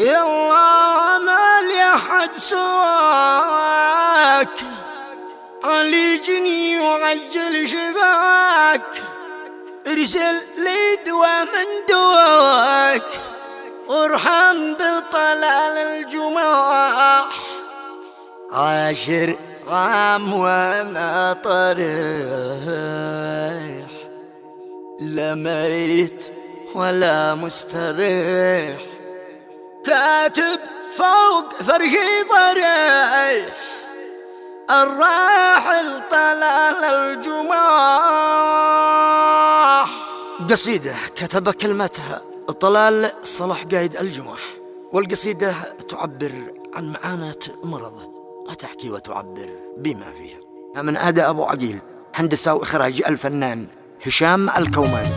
يلا ما لي أحد سواك، عالجني وعجل شفاك، ارسل لي دوا من دواك، وارحم بطلال الجماح. عاشر عام وانا طريح، لا ميت ولا مستريح، كاتب فوق فرشي ضريح، الراحل طلال الجماح. قصيدة كتب كلمتها طلال صلاح قايد الجماح، والقصيدة تعبر عن معاناة مرضه وتحكي وتعبر بما فيها. من أداء أبو عقيل، هندسة وإخراج الفنان هشام الكوماني.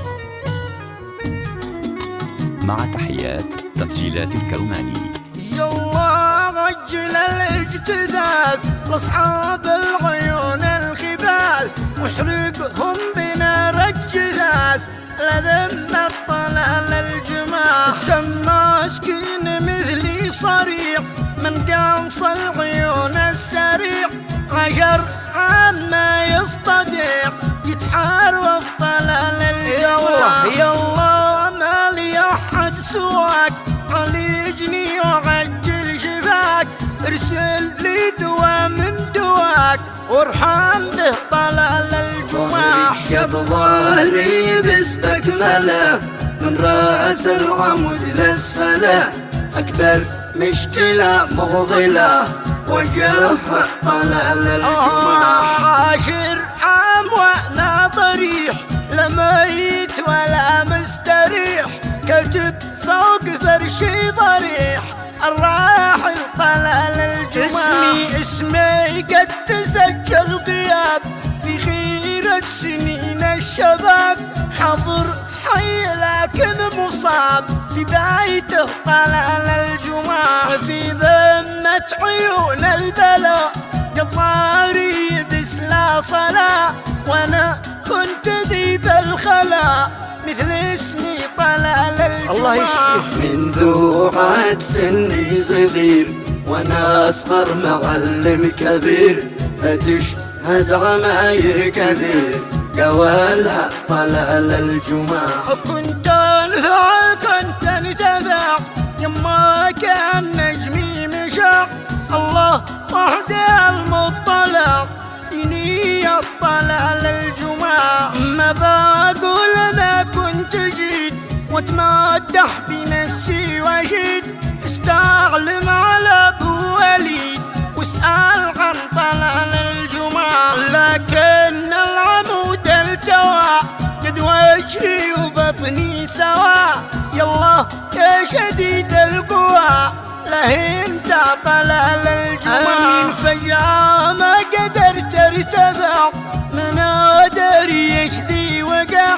مع تحيات تسجيلات الكوماني. يلا رجل الاجتثاث لاصحاب العيون الخباث، واحرقهم بنار الجثاث لذم الطلال الجماح. كم مسكين مثلي صريح من قنص العيون السريح، 10 عام ما يستطيع يتحار وفي طلال الجماح. يلا ما لي أحد سواك، عالجني وعجل شفاك، ارسل لي دوا من دواك، وارحم به طلال الجماح. قد ظهري بسبك ملا من رأس العمود لأسفله، أكبر مشكلة مغضلة وجهها طلال الجماح. 10 عام وانا ضريح، لا ميت ولا مستريح، كتب فوق فرشي ضريح، الراحل طلال الجماح. اسمي قد تسجل غياب في خيرة سنين الشباب، حضر حي لكن مصاب في بيته طلال الجماح. في ذمة عيون البلاء قضاري بسلا صلاة، وانا كنت ذيب الخلاء مثل اسمي طلال الجماح. الله يشفيك. منذ عاد سني صغير وانا اصغر معلم كبير، فتشهد عماير كثير قوالها طلال الجماح. كنت انفع كنت انتفع يما كان نجمي مشاع، الله وحده المطلع فيني طلال الجماح. ما بقول انا كنت جيد واتمدح بنفسي وجيد، استعلم على ابو وليد واسأل عن طلال الجماح. لكن العمود التوى قد وجهي وبطني سوا، يلا يا شديد القوى له انت طلال الجماح. من فجأة ما قدرت ارتفع، من ادري ايش ذي وقع،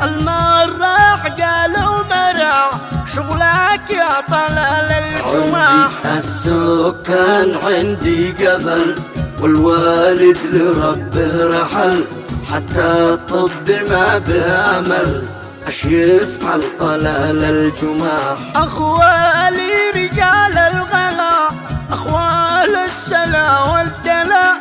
المراح قالوا مرع شغلك يا طلال الجماح. السكان عندي قبل والوالد لربه رحل، حتى الطب ما به امل اشيف على طلال الجماح. اخوالي رجال الغلا، اخوال السلا والدلا،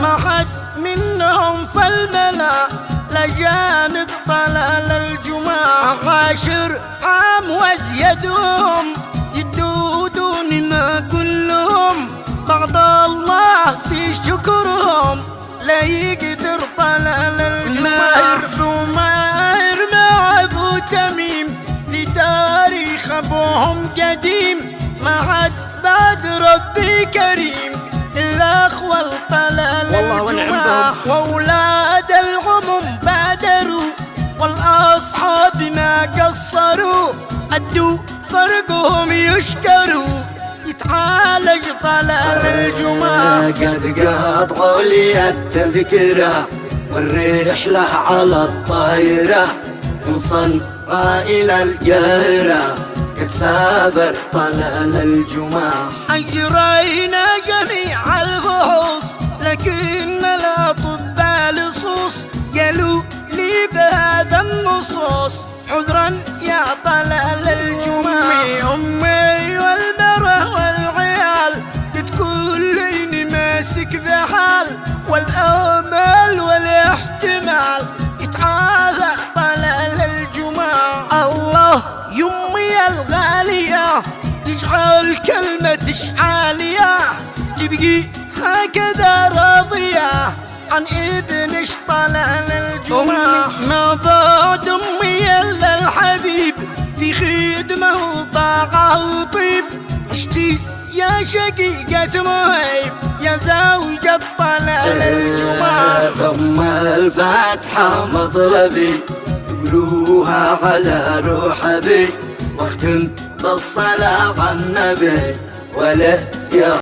ما حد منهم في الملا لجانب طلال الجماح. 10 عام وازيدهم يدودوننا كلهم، بعد الله في شكرهم لا يقدر طلال الجماح. ماهر مع ابو تميم في تاريخ ابوهم قديم، ما عاد بعد ربي كريم الا اخوال طلال الجماح. واولاد العموم بادروا والاصحاب ما قصروا، ادوا فرقهم يشكروا يتعالج طلال الجماح. قد قطعوا لي التذكرة والرحلة على الطايرة، من صنعاء إلى القاهرة قد سافر طلال الجماح. أجرينا جميع الفحوص لكن الأطباء لصوص قالوا لي بهذا النصوص عذرا يا طلال الجماح. أمي والمال والكلمة عالية تبقي هكذا راضية عن ابنش طلال الجمعة. ما بعد أمي إلا الحبيب في خدمة وطاقة وطيب. عشتي يا شقيقة مهيب يا زوجة طلال الجمعة. ثم الفاتحة مطلبي قروها على روح أبي واختم بالصلاة على النبي وله يا